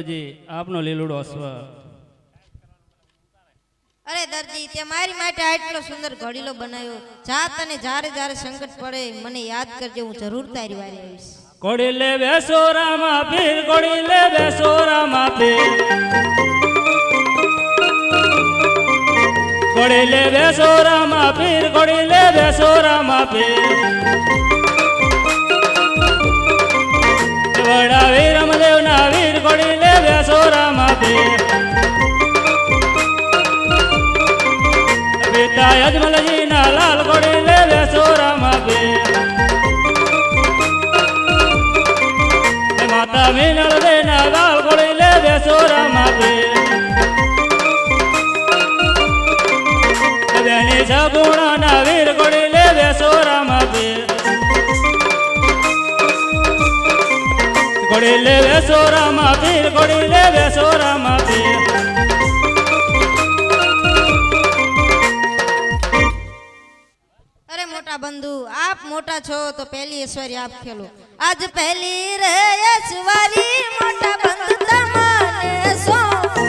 યજમલજી આપનો લીલુડો સ્વ. અરે દરજી તે મારી માટે આટલો સુંદર ઘડીલો બનાવ્યો. જાત અને જ્યારે જ્યારે સંકટ પડે મને યાદ કરજે, હું જરૂર તારી વારે આવીશ. ઘોડી લે બેસો રામા પીર, ઘોડી લે બેસો રામા પીર, ઘોડી લે બેસો રામા પીર, ઘોડી લે બેસો રામા પીર. વડા વીર રામદેવ ના વીર, ઘોડી લે બેસો રામા પીર. પિતા યજમલજી ના લાલ, ઘોડી લે બેસો રામા પીર. માતા મીનળ દે ના લાલ, ઘોડી લે બેસો રામા પીર. બેની સગુણા ના વીર, ઘોડી લે બેસો રામા પીર. ઘોડી લે બેસો રામા પીર, ઘોડી લે બેસો રામા પીર. અરે મોટા બંધુ, આપ મોટા છો તો પહેલી ઐશ્વર્ય આપ ખેલો. આજ પહેલી રે ઐશ્વરી મોટા બંધુ તમને સોંપું.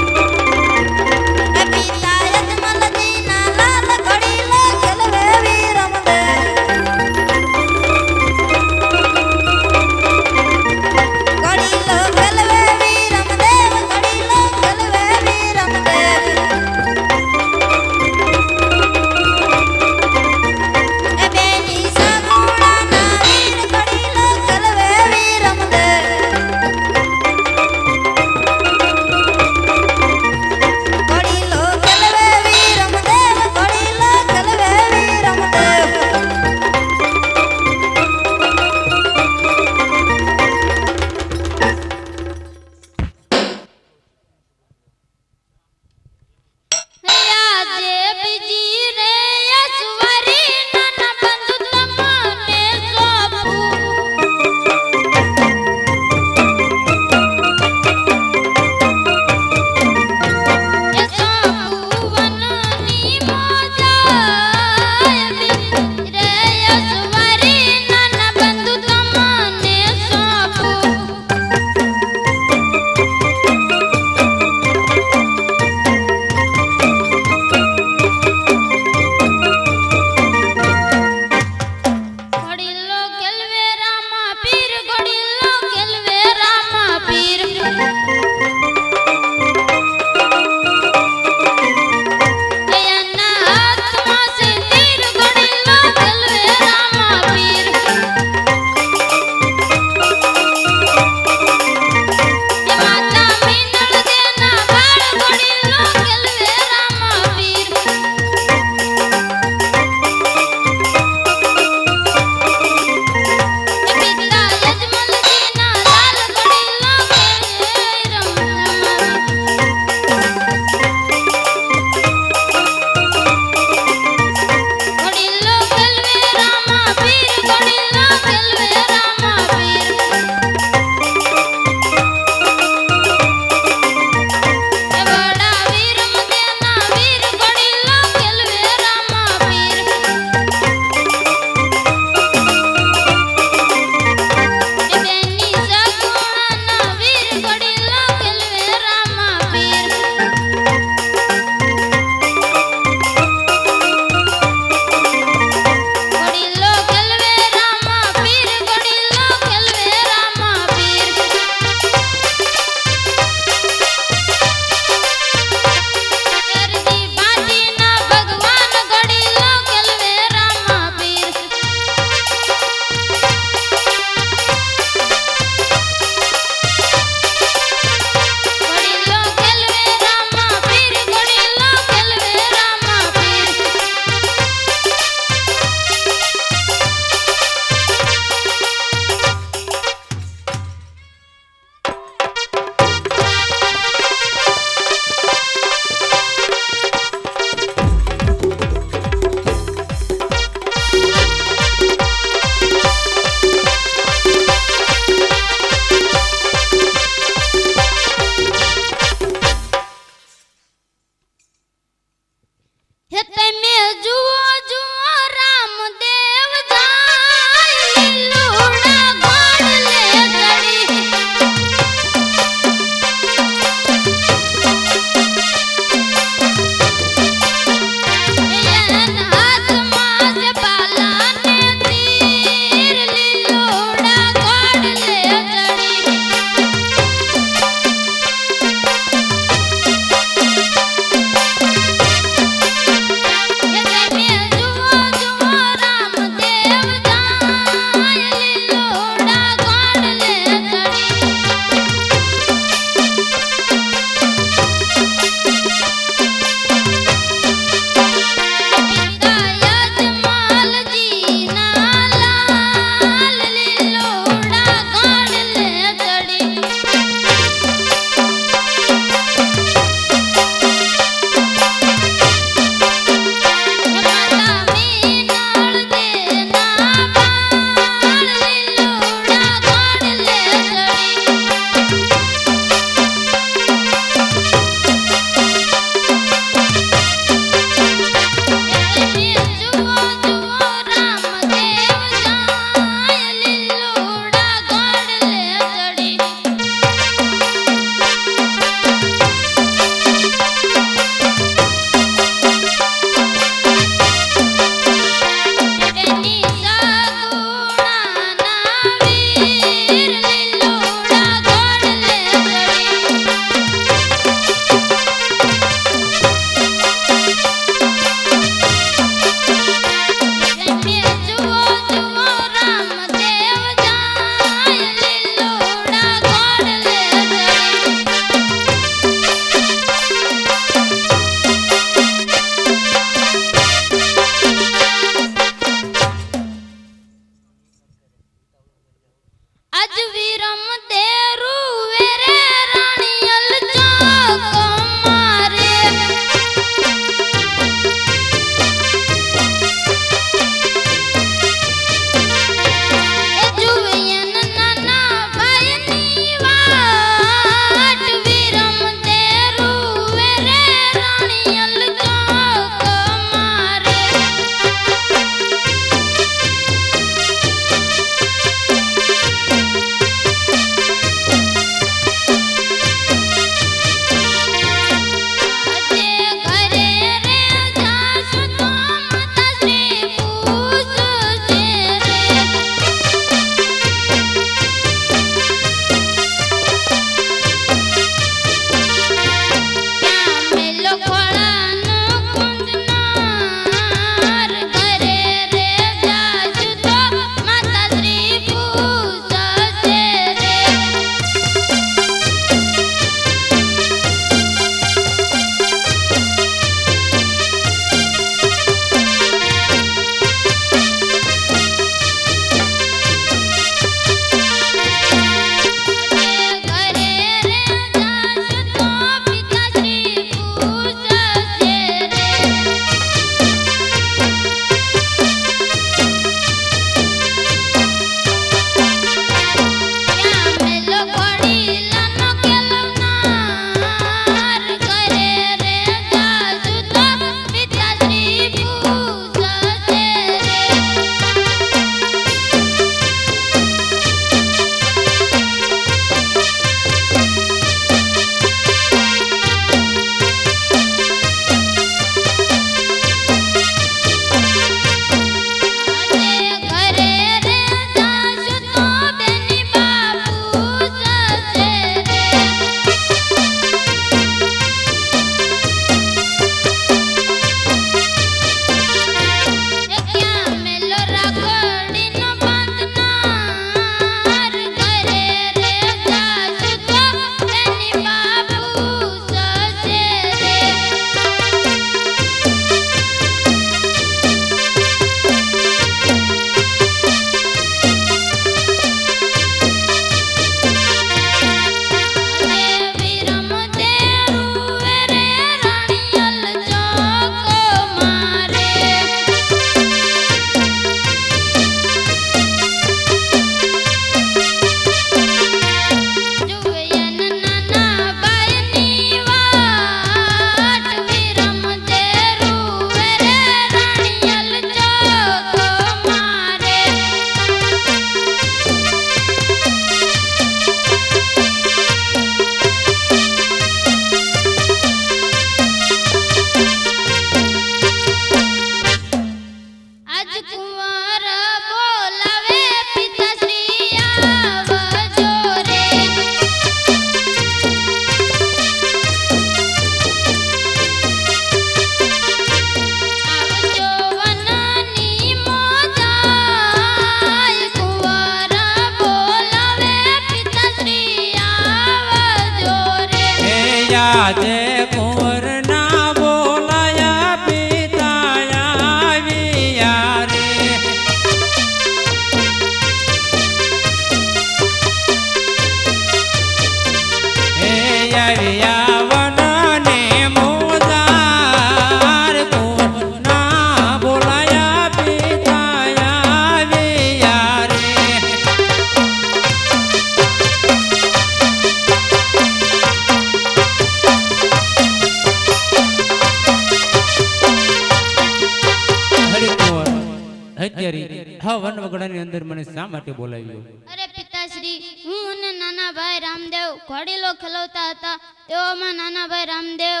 અત્યારે હા વનવગડાની અંદર મને શા માટે બોલાવ્યો? અરે પિતાશ્રી, હું અને નાના ભાઈ રામદેવ ઘોડીલો ખેલવતા હતા. તેઓમાં નાના ભાઈ રામદેવ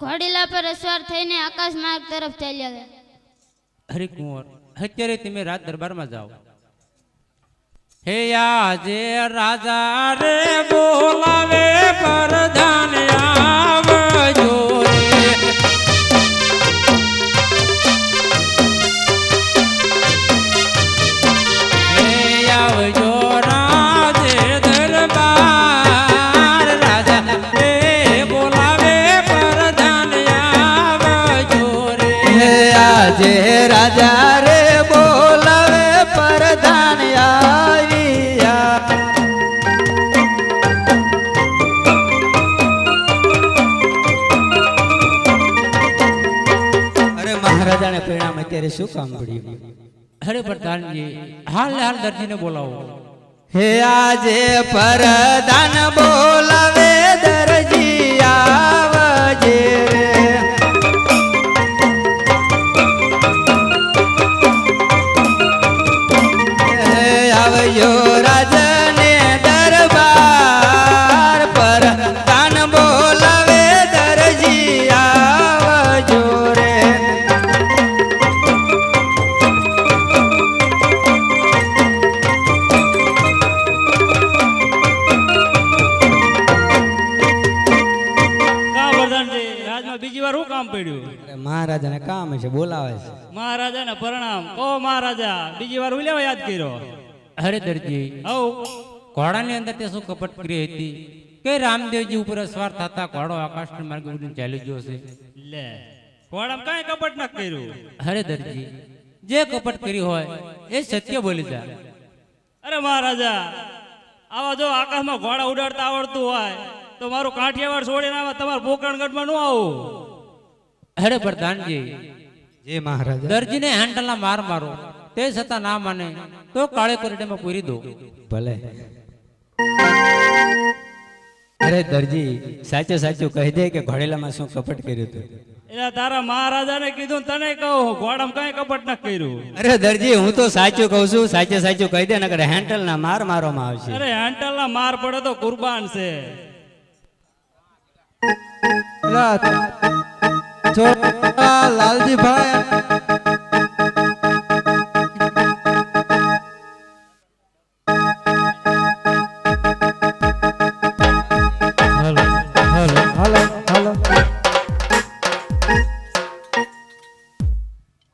ઘોડીલા પર અસવાર થઈને આકાશ માર્ગ તરફ ચાલ્યા ગયા. હરે કુંવર, અત્યારે તમે રાજ દરબારમાં જાઓ. હે આજે રાજા રે બોલાવે પરધાન આવજો રે. હે આવજો રાજે દરબાર, રાજા રે બોલાવે પરધાન આવજો રે. હે આજે રાજા રે બોલાવે પરધાન આવ્યા. અરે મહારાજાને પરિણામ અત્યારે શું કામ પડ્યું? હરે પ્રધાનજી, હાલ હાલ દરજીને બોલાવો. હે આજે પરધાન બોલાવે દરજી આવજે રે. હે આવજો રાજને દરબાર, પરધાન બોલાવે દરજી આવજો રે. કા પ્રધાનજી, રાજમાં બીજી વાર શું કામ પડ્યું? અરે મહારાજાને કામ છે, બોલાવે છે. મહારાજાને પ્રણામ કહો. મહારાજા બીજી વાર હું લેવા યાદ કર્યો? હરે દરજી, ઘોડાની અંદર તે શું કપટ કરી હતી કે રામદેવજી ઉપર સવાર થતા ઘોડો આકાશના માર્ગે ઉડીને ચાલી ગયો છે? લે, ઘોડામાં કાંઈ કપટ ન કર્યું. હરે દરજી, જે કપટ કરી હોય એ સત્ય બોલી જા. અરે મહારાજા, આવા જો આકાશમાં ઘોડા ઉડાડતા આવડતું હોય તો મારું કાઠિયાવાડ છોડીને આવા તમારા પોકરણગઢમાં ન આવું. હરે પ્રધાનજી, જે મહારાજા દરજીને હેન્ડલના માર મારો તે છતાં ના માને તો કાળે કોરડામાં પૂરી દો. ભલે. અરે દરજી, સાચું સાચું કહી દે કે ઘોડેલામાં શું કપટ કર્યું હતું? એટલે તારા મહારાજાને કીધું તને કહું, ઘોડામાં કાંઈ કપટ ન કર્યું. અરે દરજી, હું તો સાચું કહું છું, સાચે સાચું કહી દે, નકર હેન્ડલ ના માર મારવામાં આવશે. અરે હેન્ડલના માર પડે તો કુરબાન છે. લાલજીભાઈ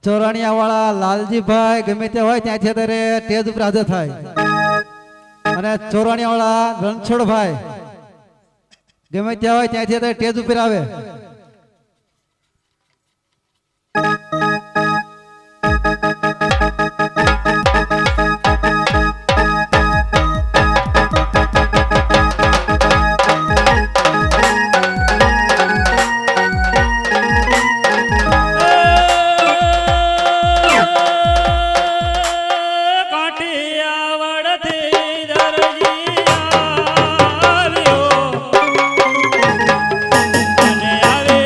ચોરાણિયા વાળા લાલજીભાઈ ગમે તે હોય ત્યાંથી અત્યારે ટેજ ઉપર હાજર થાય. અને ચોરાણિયા વાળા રણછોડભાઈ ગમે ત્યાં હોય ત્યાંથી અત્યારે ટેજ ઉપર આવે. કાઠિયાવાડથી દરજી આવ્યો અને આવે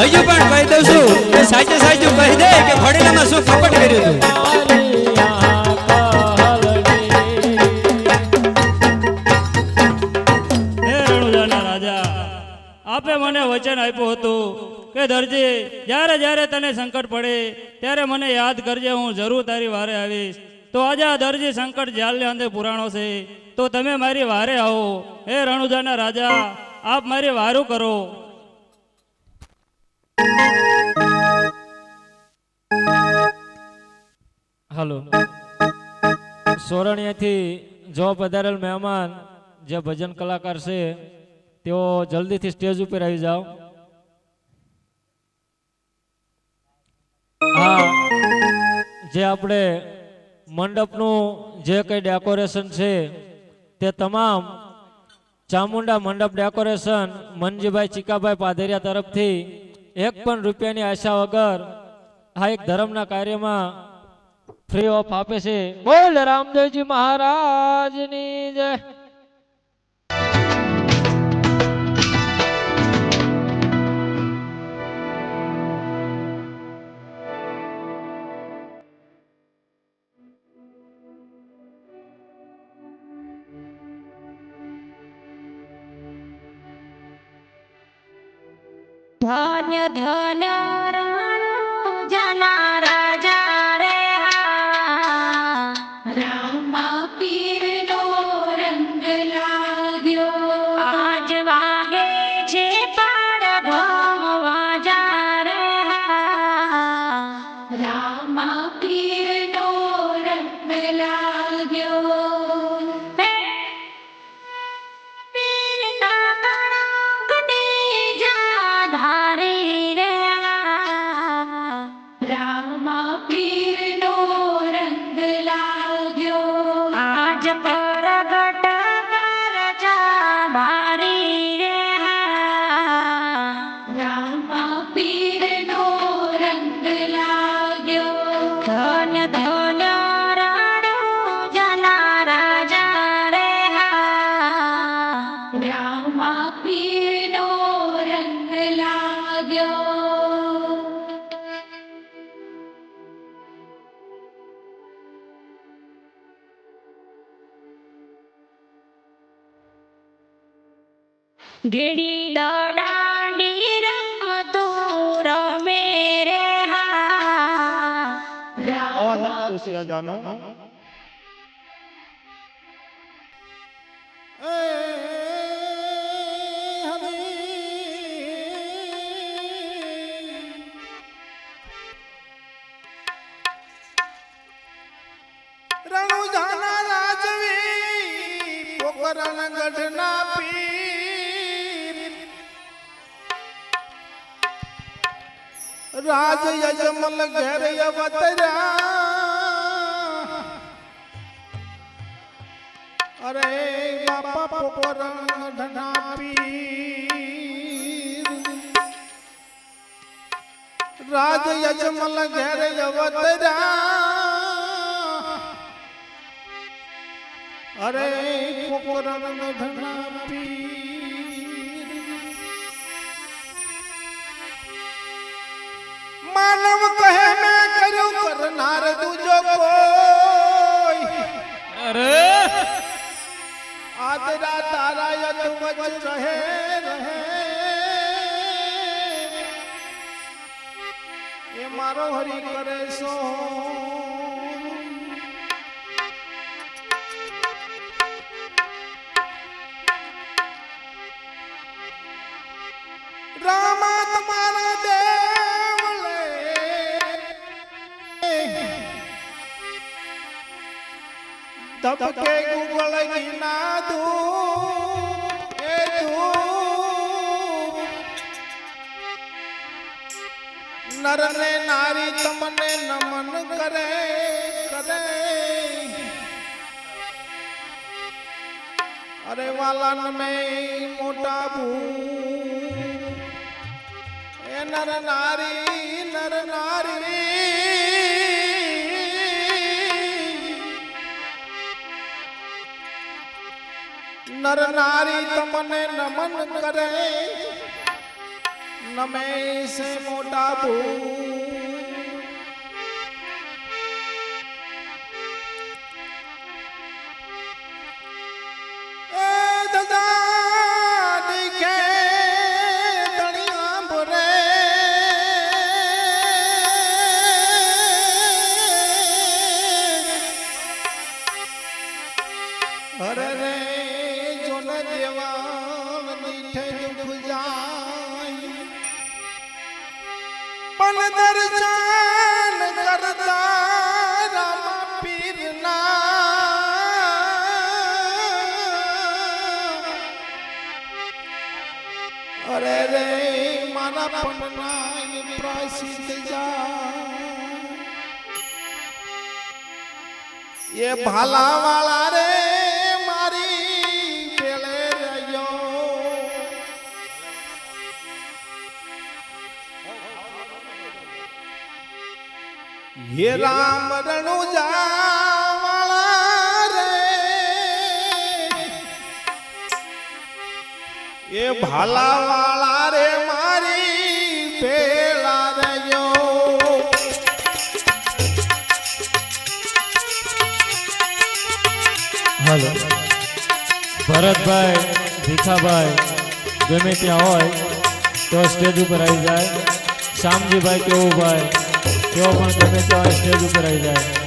હજુ પણ કહી દઉં છું કે સાચે સાચું કહી દે કે ઘોડીલામાં શું કપટ કર્યું હતું. હે રણુજાના રાજા, આપે મને વચન આપ્યું હતું કે દરજી જ્યારે જ્યારે તને સંકટ પડે ત્યારે મને યાદ કરજે, હું જરૂર તારી વારે આવીશ. તો આજે આ દરજી સંકટ જાલને અંતે પુરાણો છે, તો તમે મારી વારે આવો. હે રણુજાના રાજા, આપ મારી વારું કરો. હાલો, સોરણિયાથી જો પધારેલ મહેમાન જે ભજન કલાકાર છે તેઓ જલ્દીથી સ્ટેજ ઉપર આવી જાઓ. હા, જે આપણે મંડપનું જે કંઈ ડેકોરેશન છે તે તમામ ચામુંડા મંડપ ડેકોરેશન મનજીભાઈ ચીકાભાઈ પાધેરિયા તરફથી 1 પણ રૂપિયાની આશા વગર આ એક ધર્મના કાર્યમાં ફ્રી ઓફ આપે છે. બોલ રામદેવજી મહારાજની જય. ધન્ય ધન્ય રણુજાના રાજા રે હા, રામા પીરનો રંગ લાગ્યો. આજ વાગે છે પાડઘમ વાજા રે હા, રામા પીરનો રંગ લાગ્યો. ઘેડી દાંડી રમતો રમે રે હા, રામ ગઢના પીર રાજ યજમલ ઘેર અવતર્યા અરે બાપા પોપરણ ગઢના પીર રાજ યજમલ ઘેર અવતર્યા અરે પોપરણ ગઢના પીર માનવ કહે મેં કર્યું કરનાર દૂજો કોઈ અરે આદરા તારા યદવચ રહે રહે એ મારો હરી કરે સો રામા તમારા દેવલે ધબકે ગુગળ ગીના ધૂપ એ ધૂપ નર ને નારી તમને નમન કરે કરે અરે વાલન મેં મોટા ભૂ એ નર નારી નર નારી તમને નમન કરે નમે સે મોટા ભૂ એ દાદા દીખે તણિયા ભરે અરે રે જોને દેવાન દીઠે દુખ જાય પણ દર્શન કરતા રામ પીરના અરે રે મારા પન્ના પ્રસિદ્ધ જાય એ ભાલા વાળા રે મારી પેલે રહ્યો હે રામ રણુજા વાળા રે એ ભાલા વાળા રે મારી પેલા રહ્યો હાલો ભરતભાઈ ભીખાભાઈ ગમે ત્યાં હોય તો સ્ટેજ ઉપર આવી જાય શ્યામજીભાઈ કેવુભાઈ તેઓ પણ ગમે ત્યાં હોય સ્ટેજ ઉપર આવી જાય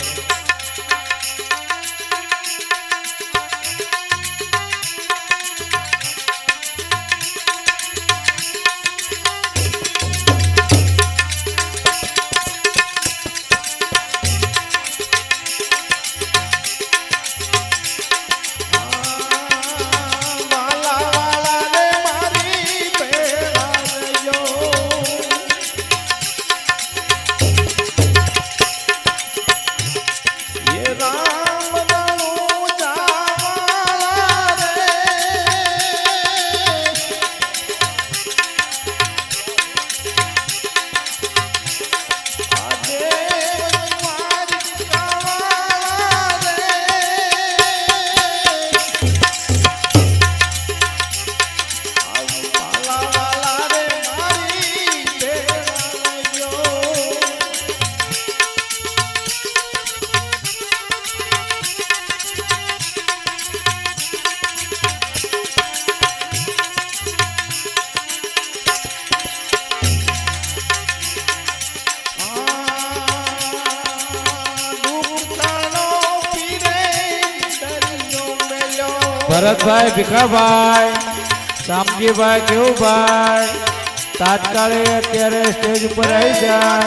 ભરતભાઈ ભીખાભાઈ શ્યામજીભાઈ કેવુભાઈ તાત્કાલિક અત્યારે સ્ટેજ ઉપર આવી જાય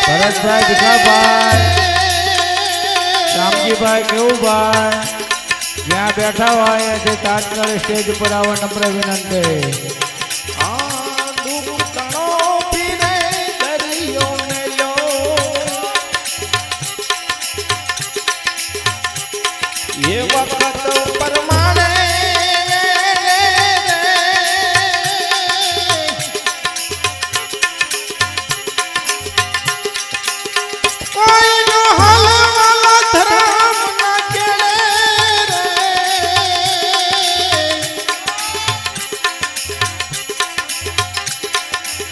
ભરતભાઈ ભીખાભાઈ શ્યામજીભાઈ કેવુભાઈ જ્યાં બેઠા હોય તે તાત્કાલિક સ્ટેજ ઉપર આવો નમ્ર વિનંતી. આ દુઃખ તણો પીને દરિયો ને લો એ વખત પરમાણે કોઈનો હલવાલો ધર્મ ના કેળે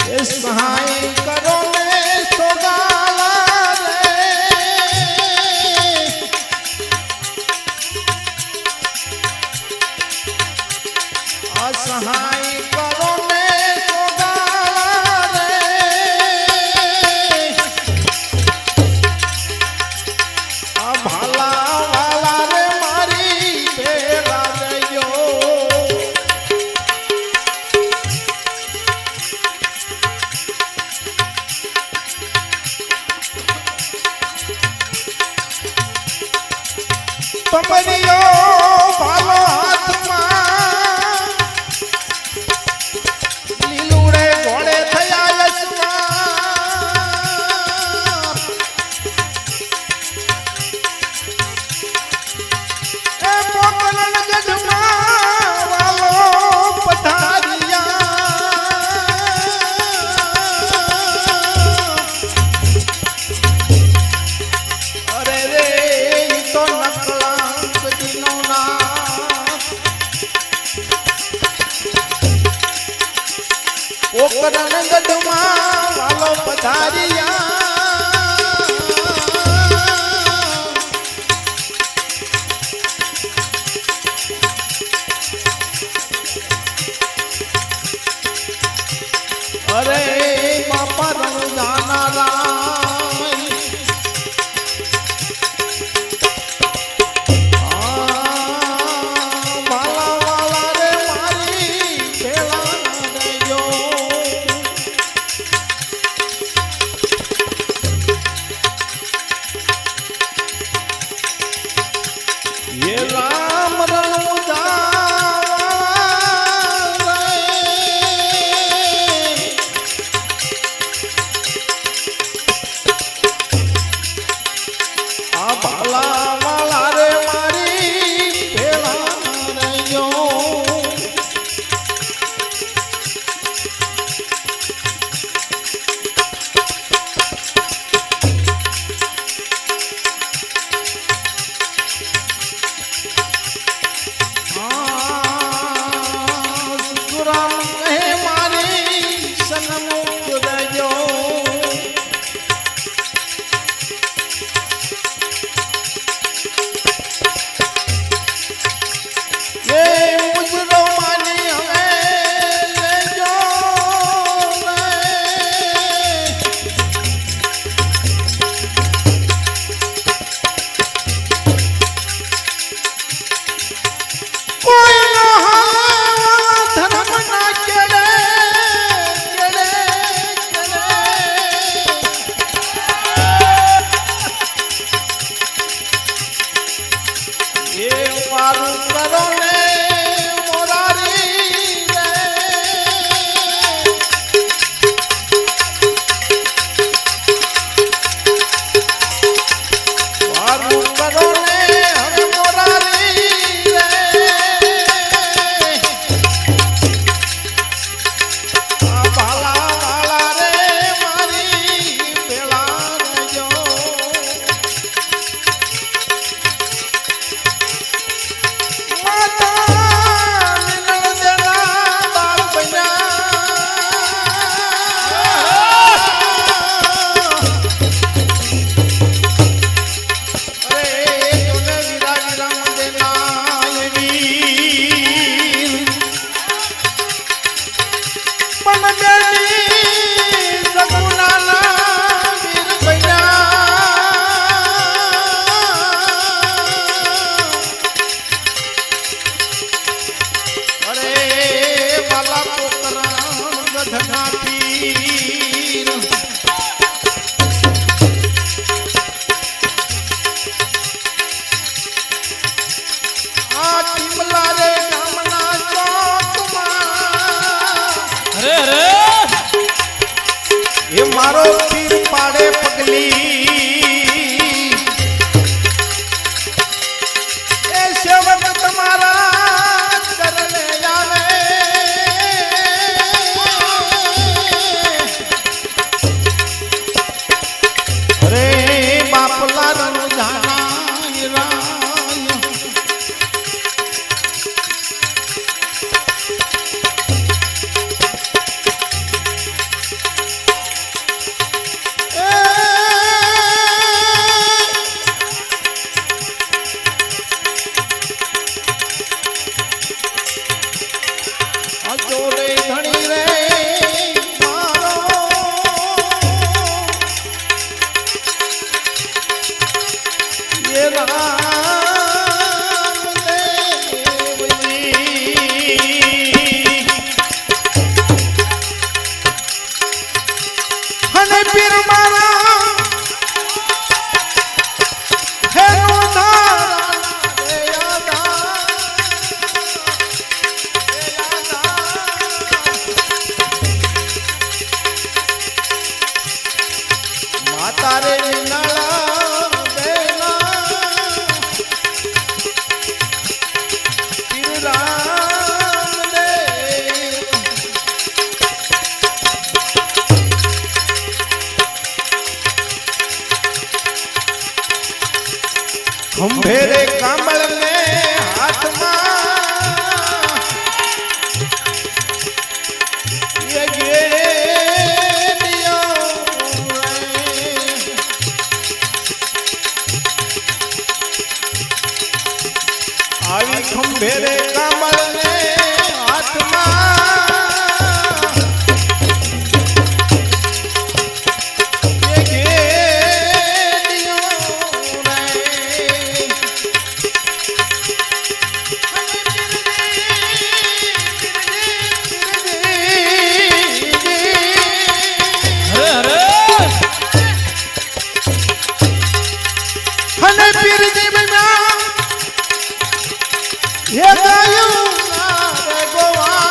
રે સહાય કરો ને સોગાલા રે અસહાય કરો ને સોગાલા રે આ ભાલા વાલા રે મારી ભેળા રયો પમરિયો ભાલો હાથમાં લીલુડે ઘોડે થયા યશમાં એ પોકરણ ગઢમાં વાલો પધાર્યા અરે રે ઈ તો નકળાંક દીનો ના પોકરણ ગઢમાં વાલો પધાર્યા અરે બાપા રણુજાના રાય વાલા વાલા રે મારી ભેળા રયો એ રામ રણુજા આ ભાલા વાલા રે મારી ભેળા રયો સુરામ કહે મારી સન્મુખ રયો એ મુજરો માની હવે લેજો રે કોઈનો હાથ ધર્મ ના કેળે કેળે કેળે એ મારું કરો ને મોરારી રે મારું કરો ને હવે મોરારી રે આ ભાલા વાલા રે મારી ભેળા રયો માતા મિલન દેના બાપ બન્યા અરે તોને વીરા વીરા દેના એ વીર પણ બેટી સગુનાના વીર બન્યા અરે વાલા પોકરણ ગઢના પીર આ મારો પીર પાડે પગલી એ સેવક તમારા ચરણે આવે અરે બાપલા રંગ જાનાય રાય જોરે ધણી રે મારો એ રામ દેવજી અને પીર મારા હે નો ધારા રે યાદા તારે નળા બેના પીર રામ દેવ ખંભે રે કામળ ને હાથમાં એ આવી ખંભે રે કામળ ને હાથમાં એ ઘેડિયો રે અને પીરજી બના હે ગાયું ના રે ગોવા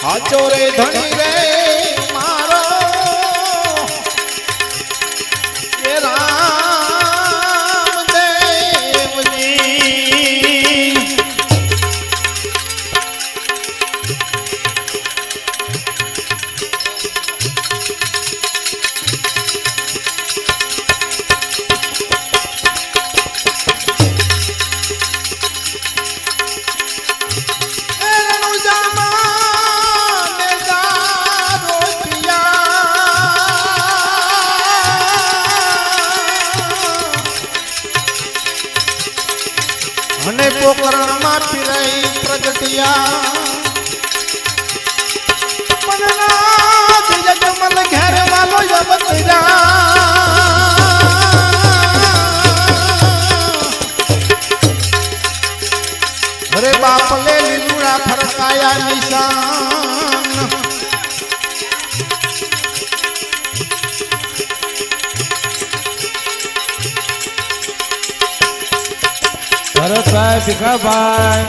હાચો રે ધણી રે મારો એ રામ દેવજી અને પોકરણ માં ફિરાઈ પ્રગટિયા મનના જગ મન ઘેર વાલો જબતરા અરે બાપ લે લીલુડા ફરકાયા નિશાન ભરતભાઈ ભીખાભાઈ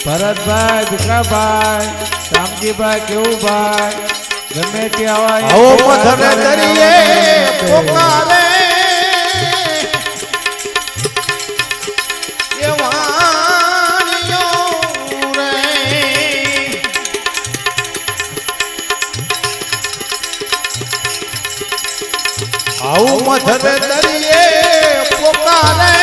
ભરતભાઈ ભીખાભાઈ રામજીભાઈ કેવુભાઈ ગમે તે આવા આવો પથરે દરિયે પોકારે એ વાણિયો રે આવો પથરે દરિયે પોકારે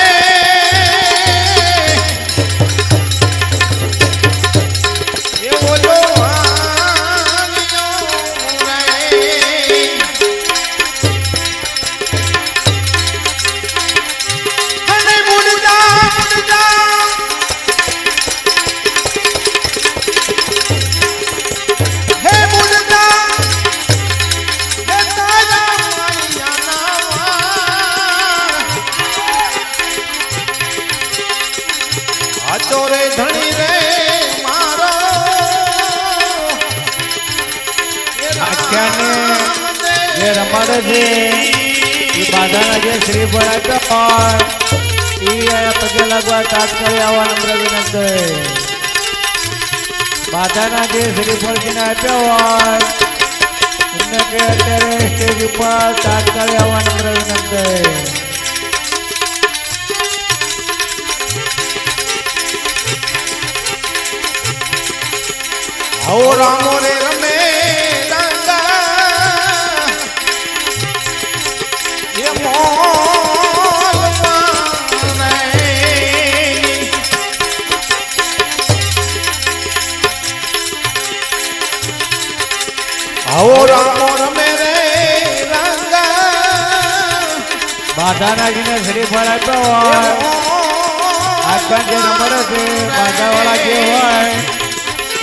ચોરે ધણી રે મારો આખ્યાને જે રમાડે છે એ બાધાના જે શ્રી ભણાતા હોય એ પગે લાગવા તાત્કાલિક આવવા નમ્ર વિનંતી. બાધાના જે શ્રીફળજીને આપ્યા હોય એમને કે અત્યારે સ્ટેજ ઉપર તાત્કાલિક આવવા નમ્ર વિનંતી. આવો રામો રે રમે રંગા એ મોલ માને આવો રામો રમે રે રંગા બાધાનાજીને શ્રીફળ આપ્યા હોય આજકાલ જે નંબર છે બાધાવાળા જે હોય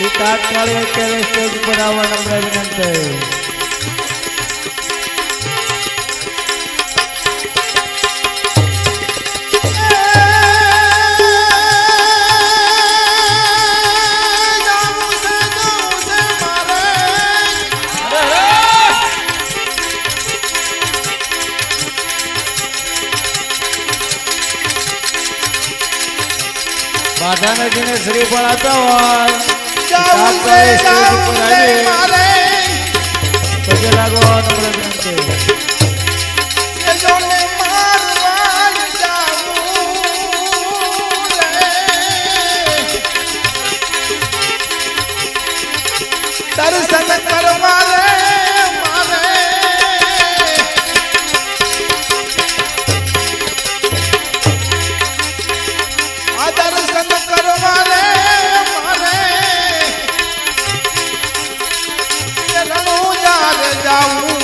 એ તાત્કાલિક અત્યારે સ્ટેજ પર આવવા નમ્ર વિનંતી. બાધાનાજીને શ્રીફળ આપ્યા હોય તાત્કાલિક સ્ટેજ ઉપર આવી પગે લાગવા નમ્ર વિનંતી. દર્શન કરવા રે મારે આ દર્શન કરવા રે મારે રણુજાર જાઉં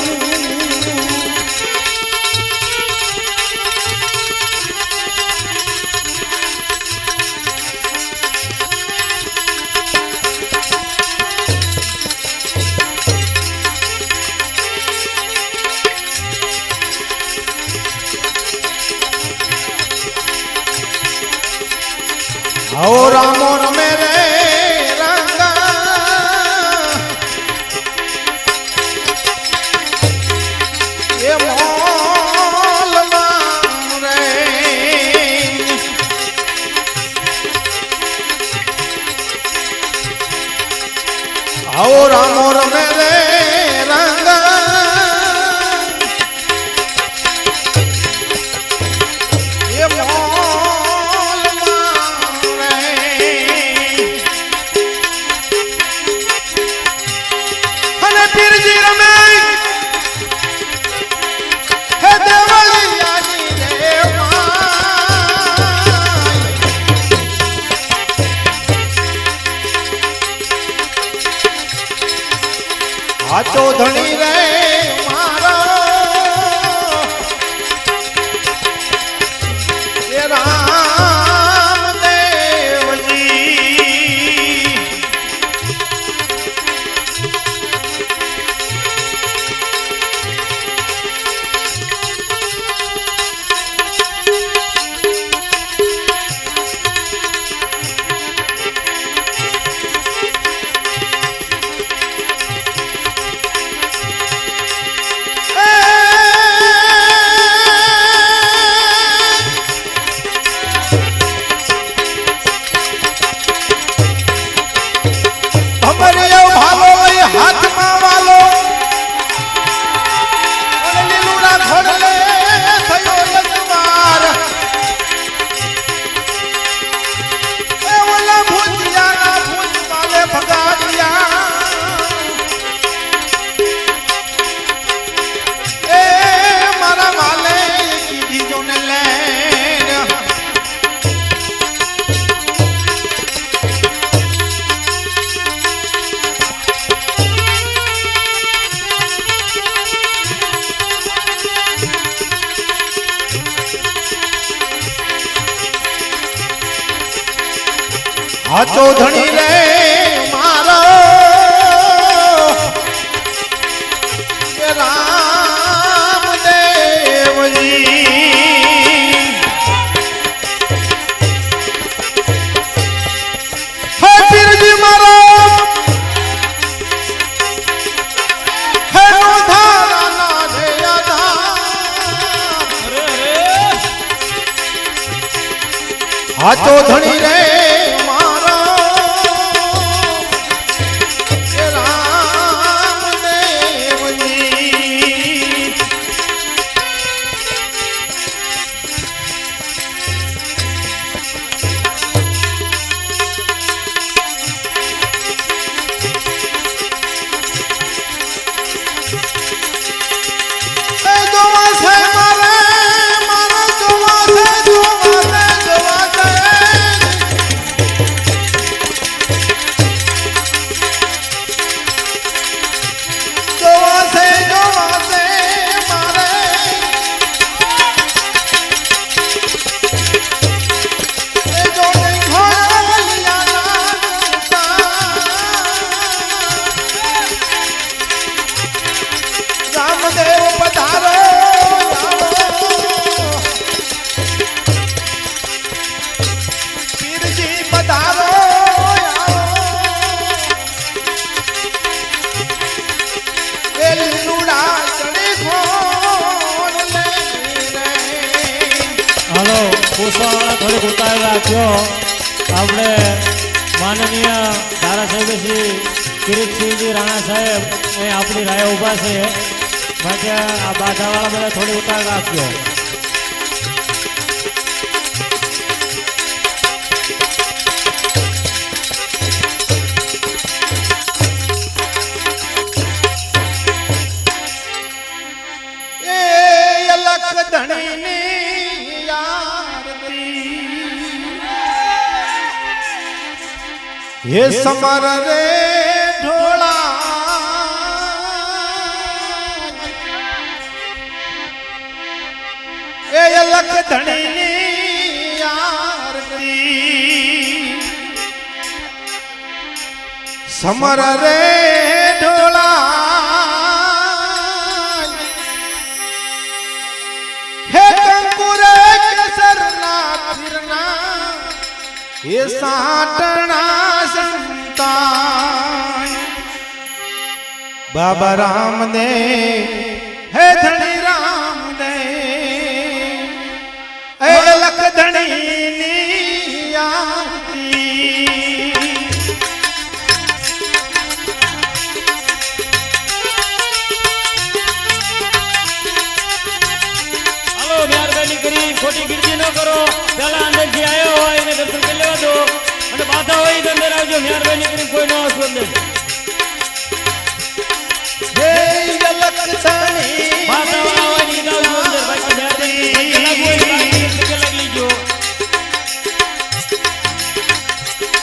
આવો રામો રમે રે રંગા એ મોલમાં રે આવો રામો રમે રે રંગા એ પીરજી રમે હે દેવળિયાની રે હાચો ધણી રે મારો એ રામદેવજી હાચો ધણી રે મારો કે રામદેવજી હે પીરજી મારો હે નો ધારા ના રે હાચો ધણી રે મારો પૂછવાવાળા થોડીક ઉતારી રાખ્યો. આપણે માનનીય ધારાસભ્ય શ્રી કિરીટસિંહજી રાણા સાહેબ એ આપણી રાહે ઊભા છે. માટે આ બાધાવાળા બધા થોડી ઉતાર રાખજો. એ અલખ ધણીની આરતી હે સમર રે ઢોળા એ અલખ ધણીની આરતી સમર રે ઢોળા હે કંકુરે કેસરના ફિરના હે સાટણા સંતાન બાબા રામને હે ધણી રામને એ લખ ધણીની આરતી હાલો મહેરબાની કરી ખોટી ગીરજી ન કરો. પેલા અંદરથી આવ્યો હોય એને દર્શન કરી લેવા દો અને બાધા હોય તો અંદર આવજો. મહેરબાની કરી કોઈ ન આવશો અંદર. હે લખ ધણી બાધાવાળા હોય ને ઈ જ આવજો અંદર. બાકી મહેરબાની કરી લાગુ હોય તો બાકી પગે લાગી લેજો.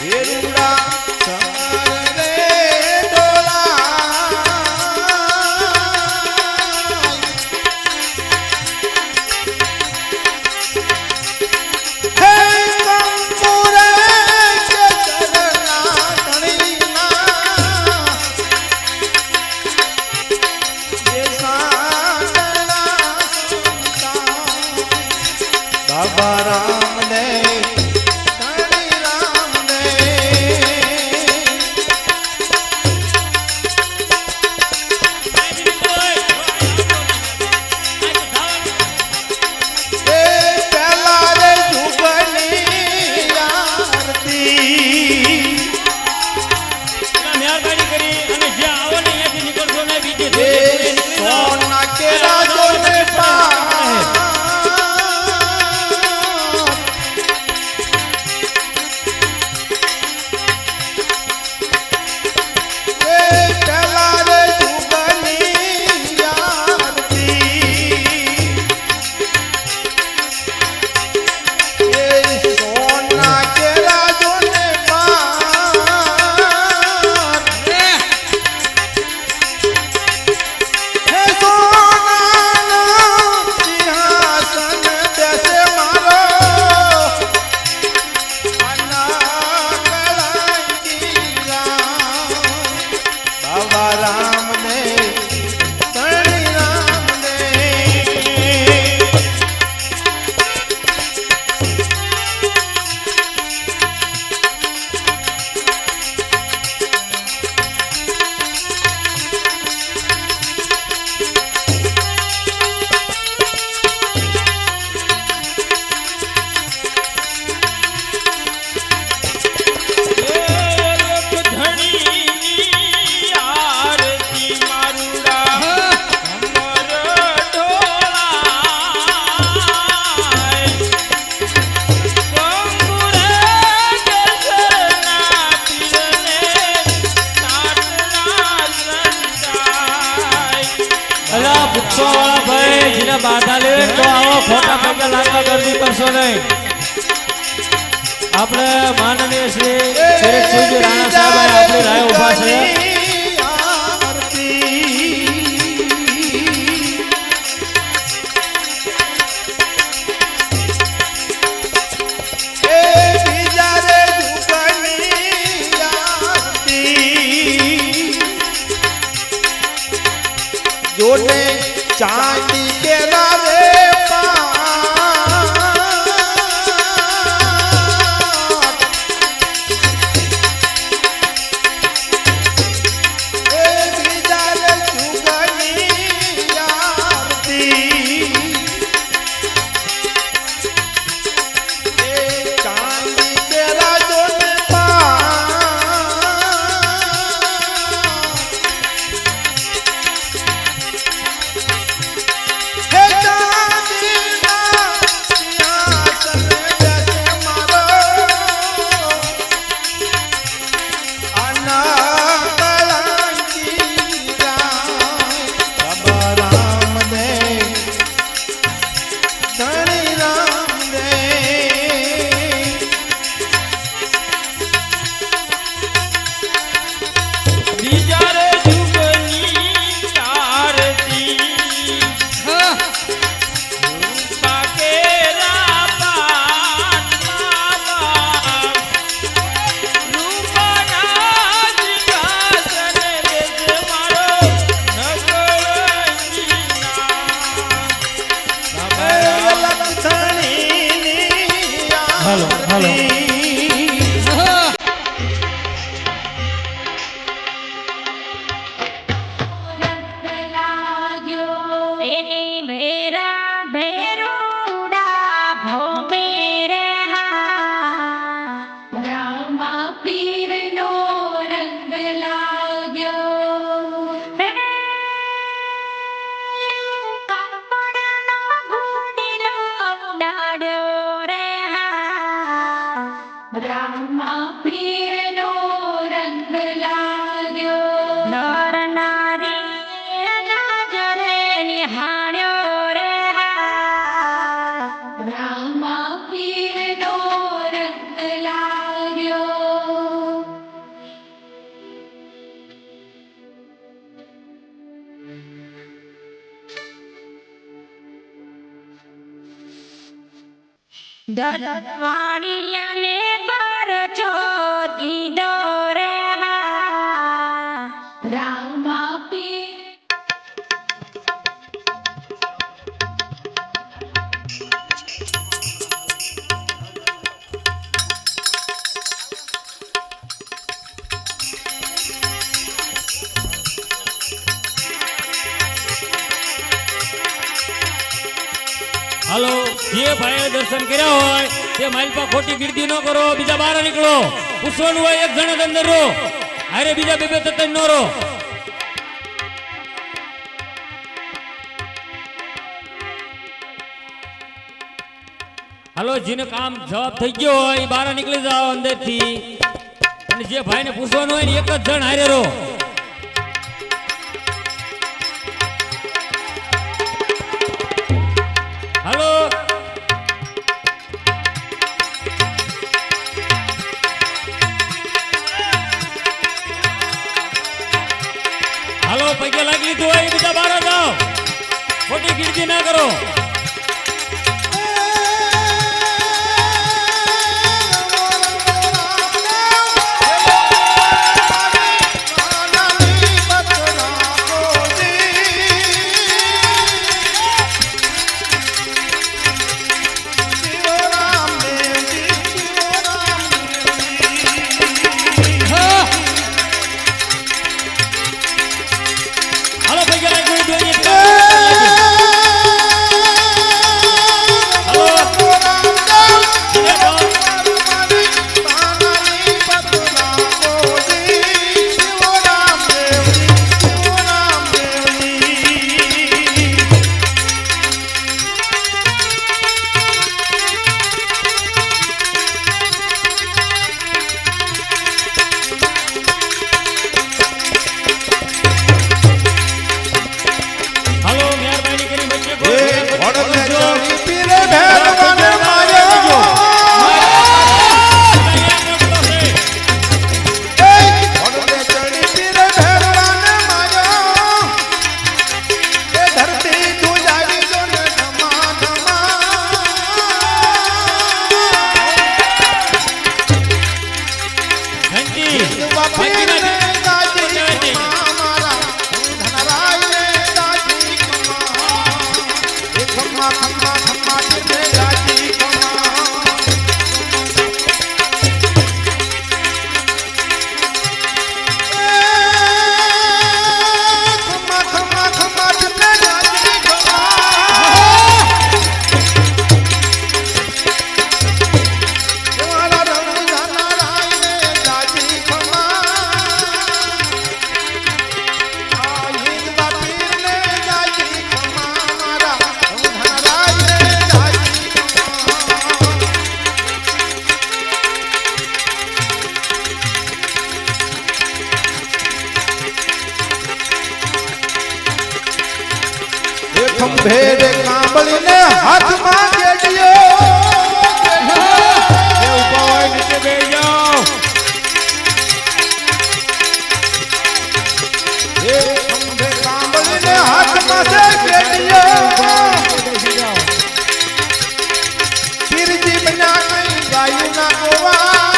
હે રૂડા સમર રે ડોલા હે કંકુરે કેસરના ધણીના હે સાટણા સંતાન બાબા રામને ધણી રામને એ પેલા રે જુગની આરતી મહેરબાની કરી અને જે આવો ને અહીંયાથી નીકળશો ને બીજે એ નીકળી જાઓ. સોના કેરા જોને પા એ પેલા રે જુગની આરતી એ સોના કેરા જોને પાર હે સોનાના સિંહાસન બેસે મારો અના કળંકી રામ બાબા રામને ધણી રામને અલા પૂછવાવાળા ભાઈ જેને બાધા લેવે તો આવો ખોટા પગે લાગવા ગરદી કરશો નહીં. આપણે માનનીય શ્રી કિરીટસિંહજી રાણા સાહેબ આપણી રાહે ઊભા છે. જોને ચાંદી કે રાવે હાલો હાલો દલવાણીયાને પર ચોથી દોરે રામા પીર હાલો જે ભાઈએ દર્શન કર્યા હોય તે માઇલ પર ખોટી ગીર્દી ન કરો, બીજા બહાર નીકળો. પૂછવાનું હોય એક જણ જ અંદર રહો, અરે બીજા બે તત્ન ન રહો. હાલો જેને કામ જવાબ થઈ ગયો હોય એ બહાર નીકળી જાઓ અંદરથી, અને જે ભાઈને પૂછવાનું હોય ને એક જ જણ હારે રહો. હાલો હાલો પૈકે લાગી લીધું હોય બીજા બહાર જાઓ, ખોટી ગીર્દી ના કરો. ભેડ કાંબળીને હાથમાં કેડિયો જે ઊભા હોય નીચે બેસી જાઓ. એ ખંભે કાંબળીને હાથમાં છે કેડિયો પીરજી બન્યા કઈ ગાયું ના ગોવાળ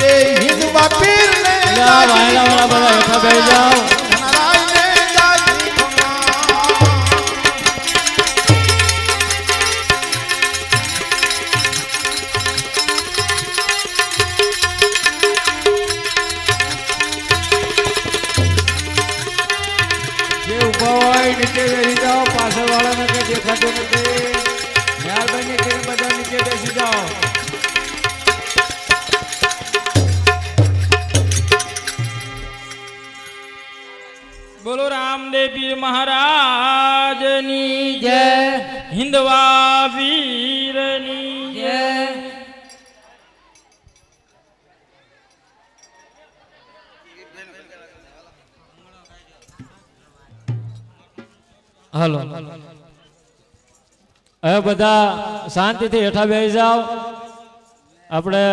એ હિંદવા પીરને વાયલા વાળા બધા હેઠા બેસી જાઓ. નારાયણ જાજી ખમા નીચે બેસી જાઓ, પાછળ વાળાને કઈ દેખાતું નથી. મહેરબાની કરીને બધા નીચે બેસી જાઓ. બોલો રામદેવ પીર મહારાજની જય, હિન્દવા વીરની જય. હાલો હવે બધા શાંતિથી હેઠા બેસી જાઓ. આપણે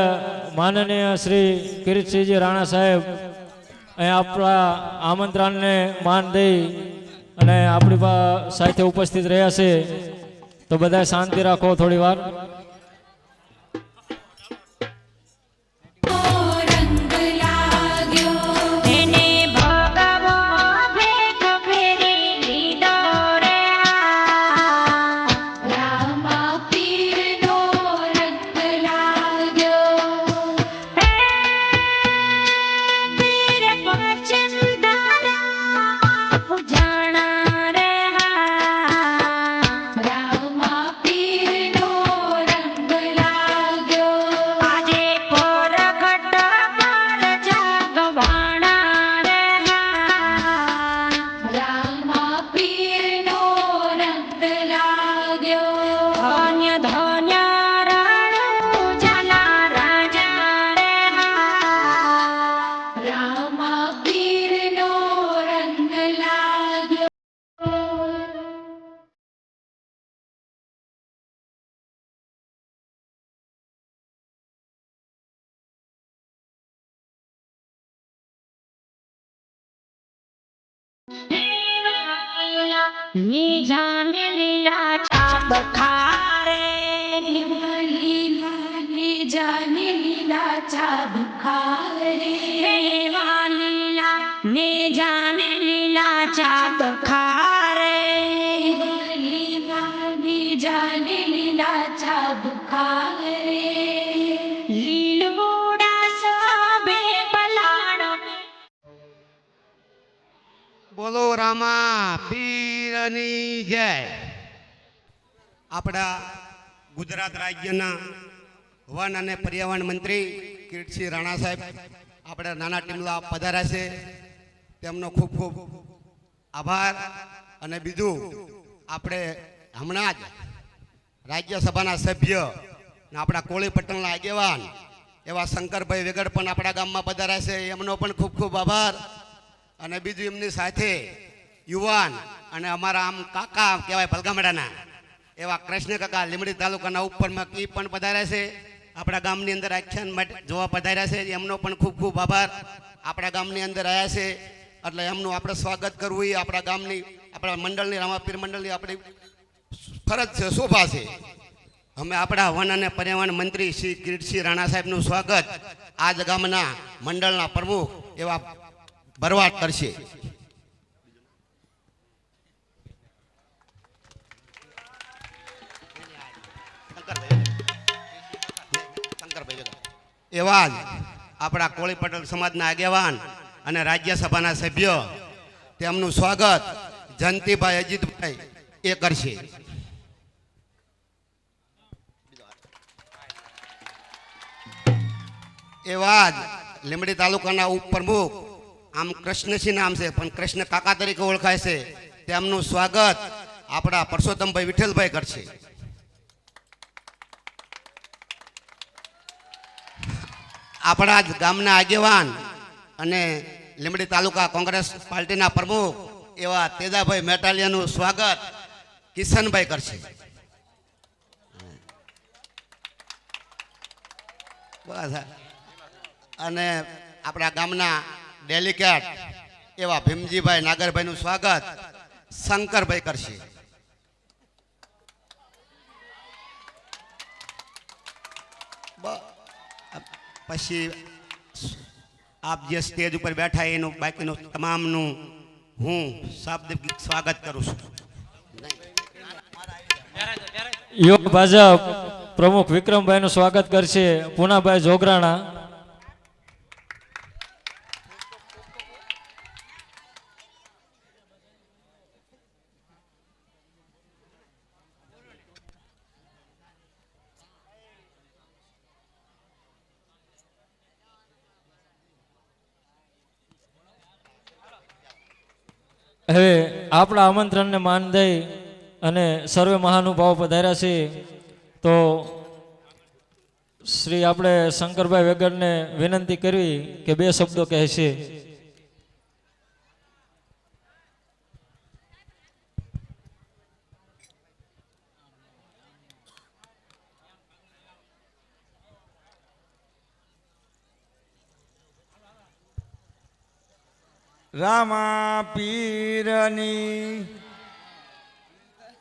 માનનીય શ્રી કિરીટસિંહજી રાણા સાહેબ અહીં આપણા આમંત્રણને માન દઈ અને આપણી સાથે ઉપસ્થિત રહ્યા છે, તો બધા શાંતિ રાખો થોડી વાર. રંગ લાગ્યો એને ભગવો ભેગ ફેરી લીધો રે રામા પીરનો રંગ લાગ્યો પીર પચંદાના જાણા રે રામા પીરનો રંગ લાગ્યો આજે પોરગટ પર જગવાણા રે રામા પીરનો રંગ લાગ્યો ધન્ય ધન્ય રાણું જલા રાજા રે રામા પીરનો રંગ લાગ્યો નીજાને લીલા ચાંદ ખારે નીજાને લીલા ચાંદ ખારે વાલીલા નીજાને લીલા ચાંદ ખારે નીજાને લીલા ચાંદ ખારે લીલુડા સબે પલાણો બોલો રામા પીરની જય. આપણા ગુજરાત રાજ્યના વન અને પર્યાવરણ મંત્રી કિરીટસિંહ રાણા સાહેબ આપણા નાના ટીમલા પધાર્યા છે, તેમનો ખૂબ ખૂબ આભાર. અને બીજું આપણે હમણાં જ રાજ્યસભાના સભ્ય ને આપણા કોળી પટેલના આગેવાન એવા શંકરભાઈ વેગડ પણ આપણા ગામમાં પધાર્યા છે, એમનો પણ ખૂબ ખૂબ આભાર. અને બીજું એમની સાથે યુવાન અને અમારા આમ કાકા કહેવાય ભલગામડાના એવા કૃષ્ણ કાકા લીમડી તાલુકાના ઉપરમાં કી પણ પધાર્યા છે, આપણા ગામની અંદર આખ્યાન માટે જોવા પધાર્યા છે, એમનો પણ ખૂબ ખૂબ આભાર. આપણા ગામની અંદર આવ્યા છે એટલે એમનું આપણે સ્વાગત કરવું એ આપણા ગામની આપણા મંડળની રામાપીર મંડળની આપણી ફરજ છે, શોભા છે. અમે આપણા વન અને પર્યાવરણ મંત્રી શ્રી કિરીટસિંહ રાણા સાહેબનું સ્વાગત આજ ગામના મંડળના પ્રમુખ એવા ભરવાડ કરશે. એવા જ આપણા કોળી પટેલ સમાજના આગેવાન અને રાજ્યસભાના સભ્ય તેમનું સ્વાગત જયંતિભાઈ અજીતભાઈ એ કરશે. એવા જ લીંબડી તાલુકાના ઉપપ્રમુખ આમ કૃષ્ણસિંહ નામ છે પણ કૃષ્ણ કાકા તરીકે ઓળખાય છે, તેમનું સ્વાગત આપણા પરસોત્તમભાઈ વિઠ્ઠલભાઈ કરશે. આપણા જ ગામના આગેવાન અને લીંબડી તાલુકા કોંગ્રેસ પાર્ટીના પ્રમુખ એવા તેજાભાઈ મેટાલિયાનું સ્વાગત કિશનભાઈ કરશે. બસ. અને આપણા ગામના ડેલિકેટ એવા ભીમજીભાઈ નાગરભાઈનું સ્વાગત શંકરભાઈ કરશે. પછી આપ જે સ્ટેજ ઉપર બેઠા એનું બાકીનું તમામનું હું શાબ્દિક સ્વાગત કરું છું. યુવક ભાજપ પ્રમુખ વિક્રમભાઈનું સ્વાગત કરશે પૂનાભાઈ જોગરાણા. હવે આપણા આમંત્રણને માન દઈ અને સર્વે મહાનુભાવો પધાર્યા છે તો શ્રી આપણે શંકરભાઈ વેગડને વિનંતી કરવી કે 2 શબ્દો કહેશે. રામા પીરની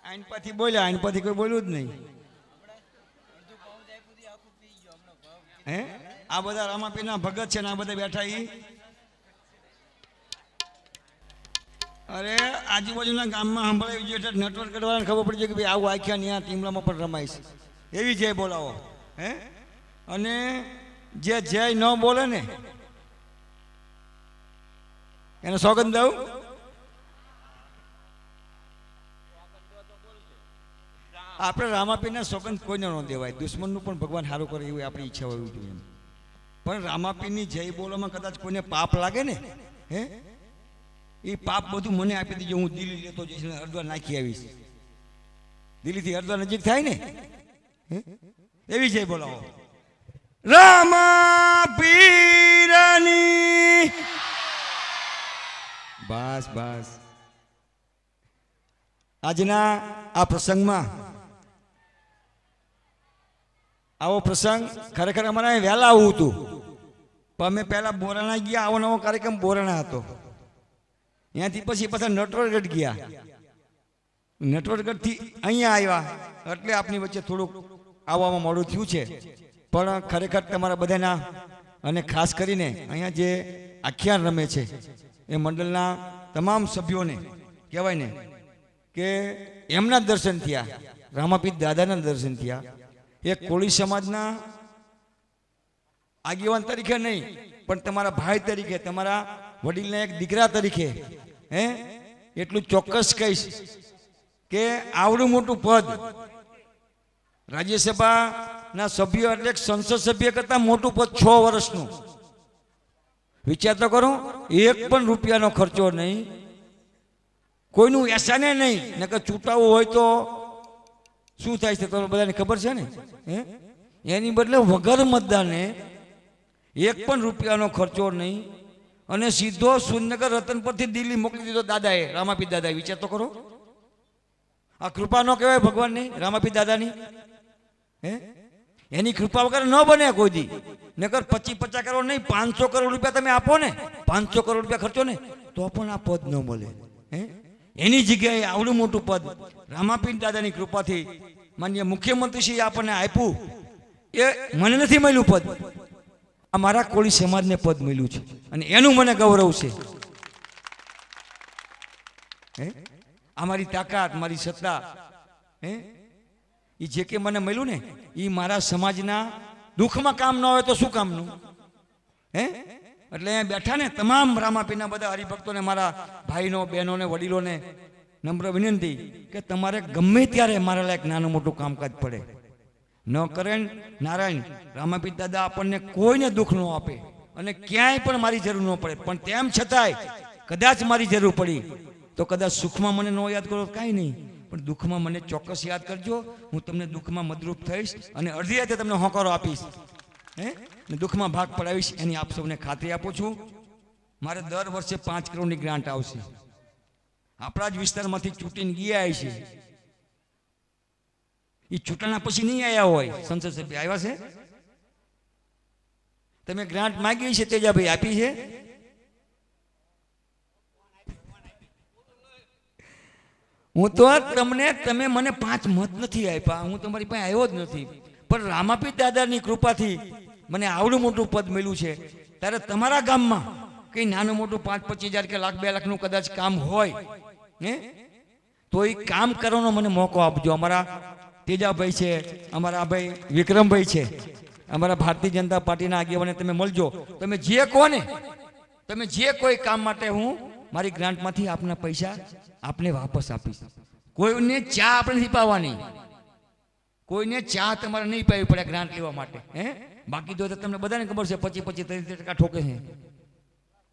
આઈન પછી બોલ્યા, આઈન પછી કોઈ બોલ્યું જ નહીં. હે આ બધા રામાપીરના ભગત છે ને આ બધા બેઠા ઈ અરે આજુબાજુના ગામમાં સંભળાવી જોઈએ એટલે નેટવર્ક કરવાને ખબર પડી જાય કે ભાઈ આવું આખ્યા ત્યાં ટીમલામાં પણ રમાય છે. એવી જય બોલાવો. હે અને જે જય ન બોલે ને એને સોગંદ દઉં. આપણે રામાપીરના સોગંદ કોઈને ન દેવાય, દુશ્મનનું પણ ભગવાન સારું કરે એવી આપણી ઈચ્છા હોવી જોઈએ. પણ રામાપીરની જય બોલવામાં કદાચ કોઈને પાપ લાગે ને, હે એ પાપ બધું મને આપી દીજો, હું દિલ્હી લેતો જઈશ ને હરિદ્વાર નાખી આવીશ. દિલ્હીથી હરિદ્વાર નજીક થાય ને, એવી જય બોલાવો. રામાપીરની બસ બસ. આજના આ પ્રસંગમાં આવો પ્રસંગ ખરેખર અમારે વહેલા આવું હતું, પણ અમે પહેલા બોરાણા ગયા. આવો નવો કાર્યક્રમ બોરાણા હતો. ત્યાંથી પછી પાછા નટવરગઢ ગયા, નટવરગઢથી અહીંયા આવ્યા, એટલે આપની વચ્ચે થોડુંક આવવામાં મોડું થયું છે. પણ ખરેખર તમારા બધાના અને ખાસ કરીને અહીંયા જે આખ્યાન રમે છે એ મંડળના તમામ સભ્યોને કહેવાય ને કે એમના દર્શન થયા, રામાપીર દાદાના દર્શન થયા. એક કોળી સમાજના આગેવાન તરીકે નહીં, પણ તમારા ભાઈ તરીકે, તમારા વડીલના એક દીકરા તરીકે એટલું ચોક્કસ કહીશ કે આવડું મોટું પદ રાજ્યસભાના સભ્ય એટલે સંસદ સભ્ય કરતા મોટું પદ 6 વર્ષનું. વિચાર તો કરો, એક પણ રૂપિયાનો ખર્ચો નહીં, કોઈનું એસાને નહીં. નકર ચૂંટાવું હોય તો શું થાય છે તમને બધાને ખબર છે ને. એની બદલે વગર મતદાને એક પણ રૂપિયાનો ખર્ચો નહીં અને સીધો સુરનગર રતનપુરથી દિલ્હી મોકલી દીધો દાદાએ, રામાપીર દાદાએ. વિચાર તો કરો, આ કૃપા ન કહેવાય ભગવાનની, રામાપીર દાદાની. એની કૃપા વગર ન બને કોઈ દી. નકર 25-50 કરોડ નહીં, 500 કરોડ રૂપિયા તમે આપો ને, 500 કરોડ રૂપિયા ખર્ચો ને, તો પણ આ પદ ન મળે. એની જગ્યાએ આવડું મોટું પદ રામાપીર દાદાની કૃપાથી માનનીય મુખ્યમંત્રીશ્રીએ આપણને આપ્યું. એ મને નથી મળ્યું પદ, આ મારા કોળી સમાજને પદ મળ્યું છે અને એનું મને ગૌરવ છે. આ મારી તાકાત, મારી સત્તા, એ જે કે મને મળ્યું ને એ મારા સમાજના દુઃખમાં કામ ન હોય તો શું કામનું. એટલે અહીંયા બેઠા ને તમામ રામાપીરના બધા હરિભક્તોને, મારા ભાઈનો, બહેનોને, વડીલોને નમ્ર વિનંતી કે તમારે ગમે ત્યારે મારા લાયક નાનું મોટું કામકાજ પડે ન કરે. નારાયણ રામાપીર દાદા આપણને કોઈને દુઃખ ન આપે અને ક્યાંય પણ મારી જરૂર ન પડે, પણ તેમ છતાંય કદાચ મારી જરૂર પડી તો કદાચ સુખમાં મને ન યાદ કરો કાંઈ નહીં, પણ દુઃખમાં મને ચોક્કસ યાદ કરજો. હું તમને દુઃખમાં મદરૂપ થઈશ અને અડધી રાતે તમને હોંકારો આપીશ, દુઃખમાં ભાગ પડાવીશ, એની આપ સૌને ખાતરી આપું છું. મારે દર વર્ષે 5 કરોડની ગ્રાન્ટ આવશે. આપણા જ વિસ્તારમાંથી ચૂંટીને ગયા છે, એ ચૂંટણા પછી નહીં આવ્યા હોય, સંસદ સભ્ય આવ્યા છે. તમે ગ્રાન્ટ માંગી છે, તેજાભાઈ આપી છે. હું તો તમને, તમે મને 5 મત નથી આપ્યા, હું તમારી પાસે આવ્યો જ નથી, પણ રામાપીર દાદાની કૃપાથી મને આવડું મોટું પદ મળ્યું છે. ત્યારે તમારા ગામમાં કંઈ નાનું મોટું 5-25 હજાર કે લાખ 2 લાખનું કદાચ કામ હોય તો એ કામ કરવાનો મને મોકો આપજો. અમારા તેજાભાઈ છે, અમારા ભાઈ વિક્રમભાઈ છે, અમારા ભારતીય જનતા પાર્ટીના આગેવાને તમે મળજો. તમે જે કહો ને, તમે જે કોઈ કામ માટે હું મારી ગ્રાન્ટમાંથી આપના પૈસા આપને વાપસ આપીશ. કોઈને ચા આપણે નથી પાવાની, કોઈને ચા તમારે નહીં પાવી પડે ગ્રાન્ટ લેવા માટે. બાકી તો તમને બધાને ખબર છે 25-30% ઠોકે છે.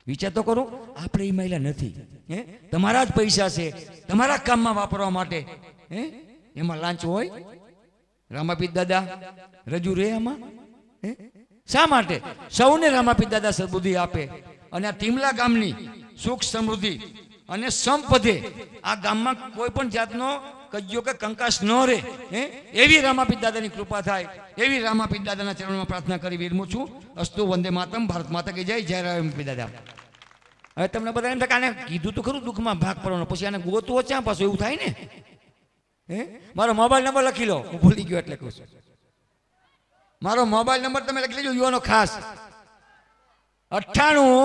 વિચાર તો કરો, આપણે એ મહિલા નથી. હે, તમારા જ પૈસા છે, તમારા કામમાં વાપરવા માટે. હે, એમાં લાંચ હોય? રામાપીર દાદા રજૂ રે આમાં? હે, શા માટે? સૌને રામાપીર દાદા સદબુદ્ધિ આપે અને આ ટીમલા ગામની સુખ સમૃદ્ધિ અને સંપદે આ ગામમાં કોઈ પણ જાતનો કજ્યો કે કંકાસ ન રહે, એવી રામાપીર દાદાની કૃપા થાય, એવી રામાપીર દાદાના ચરણમાં પ્રાર્થના કરી વિરમું છું. અસ્તુ વંદે માતરમ. ભારત માતા કી જય. જય રામાપીર દાદા. હવે તમને બધા એમ થાય કે આને કીધું તો ખરું દુઃખમાં ભાગ પડવાનો, પછી આને ગોતવો ક્યાં પાછું, એવું થાય ને. હે, મારો મોબાઈલ નંબર લખી લો, હું ભૂલી ગયો એટલે કહું છું. મારો મોબાઈલ નંબર તમે લખી લેજો યુવાનો ખાસ. 98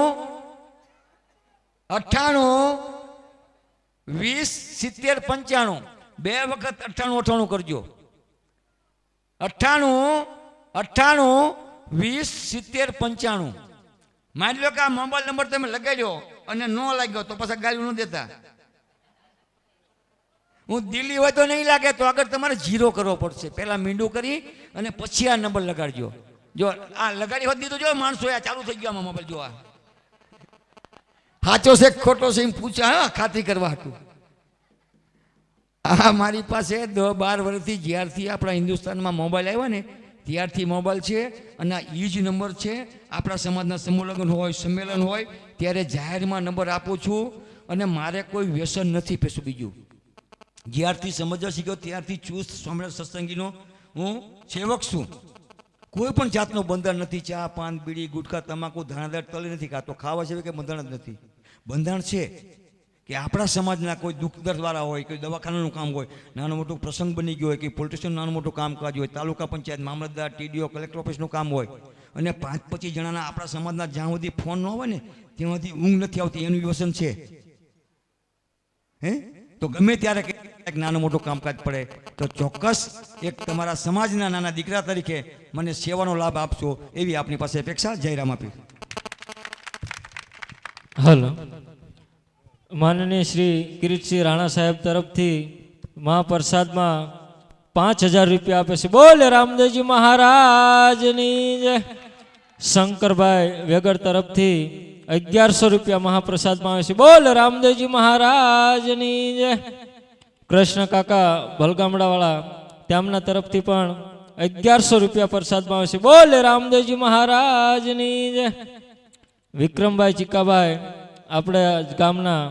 20 70 95. 2 વખત 98 કરજો. 98 20 70 95. માની લો કે આ મોબાઈલ નંબર તમે લગાડ્યો અને ન લાગ્યો તો પાછા ગાડી ન દેતા. હું દિલ્હી હોય તો નહીં લાગે તો આગળ તમારે 0 કરવો પડશે. પહેલા મીંડું કરી અને પછી આ નંબર લગાડજો. જો આ લગાડી હોત દીધું, જો માણસો આ ચાલુ થઈ ગયો આમાં મોબાઈલ જોવા. સાચો છે ખોટો છે એમ પૂછા, હા, ખાતરી કરવા હતું. આ મારી પાસે 10-12 વર્ષથી જ્યારથી આપણા હિન્દુસ્તાનમાં મોબાઈલ આવ્યા ને ત્યારથી મોબાઈલ છે અને આ એ જ નંબર છે. આપણા સમાજના સમૂહ લગ્ન હોય, સંમેલન હોય ત્યારે જાહેરમાં નંબર આપું છું અને મારે કોઈ વ્યસન નથી. પેશું બીજું, જ્યારથી સમજવા શીખ્યો ત્યારથી ચુસ્ત સ્વામિનારાયણ સત્સંગીનો હું સેવક છું. કોઈ પણ જાતનું બંધન નથી. ચા, પાન, બીડી, ગુટખા, તમાકુ, ધાણાદાર તળી નથી ખાતો. ખાવા છે કે બંધન જ નથી. બંધન છે કે આપણા સમાજના કોઈ દુઃખ દર્દવાળા હોય, કોઈ દવાખાનાનું કામ હોય, નાનો મોટો પ્રસંગ બની ગયો હોય, કે પોલીસ સ્ટેશન નાનું મોટું કામકાજ હોય, તાલુકા પંચાયત, મામલતદાર, ટીડીઓ, કલેક્ટર ઓફિસનું કામ હોય અને 5-25 જણાના આપણા સમાજના જ્યાં સુધી ફોન ન હોય ને ત્યાં સુધી ઊંઘ નથી આવતી, એનું વ્યસન છે. હે, તો ગમે ત્યારે એક નાનું મોટું કામકાજ પડે તો ચોક્કસ એક તમારા સમાજના નાના દીકરા તરીકે મને સેવાનો લાભ આપશો એવી આપની પાસે અપેક્ષા. જય રામાપીર. હલો, માનનીય શ્રી કિરીટસિંહ રાણા સાહેબ તરફથી મહાપ્રસાદમાં 5000 રૂપિયા આપે છે. બોલે રામદેવજી મહારાજની જય. શંકરભાઈ વેગડ તરફથી 1100 રૂપિયા મહાપ્રસાદમાં આવે છે. બોલ રામદેવજી મહારાજની જય. કૃષ્ણ કાકા ભલગામડાવાળા તેમના તરફથી પણ 1100 રૂપિયા પ્રસાદમાં આવે છે. બોલ રામદેવજી મહારાજની જય. વિક્રમભાઈ ચીકાભાઈ આપણા ગામના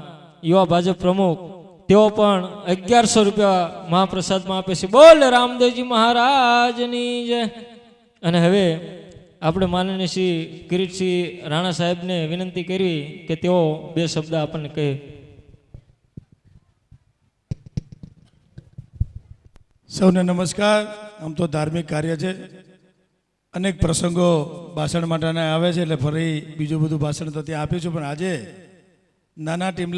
યુવા ભાજપ પ્રમુખ, તેઓ પણ 1100 રૂપિયા મહાપ્રસાદમાં આપે છે. બોલ રામદેવજી મહારાજની જય. અને હવે આપણે માનનીય શ્રી કિરીટસિંહ રાણા સાહેબને વિનંતી કરી કે તેઓ 2 શબ્દ આપણને કહે. સૌને નમસ્કાર. આમ તો ધાર્મિક કાર્ય છે, અનેક પ્રસંગો ભાષણ માટેના આવે છે એટલે ફરી બીજું બધું ભાષણ તો ત્યાં આપ્યું છું, પણ આજે નાના ટીમલા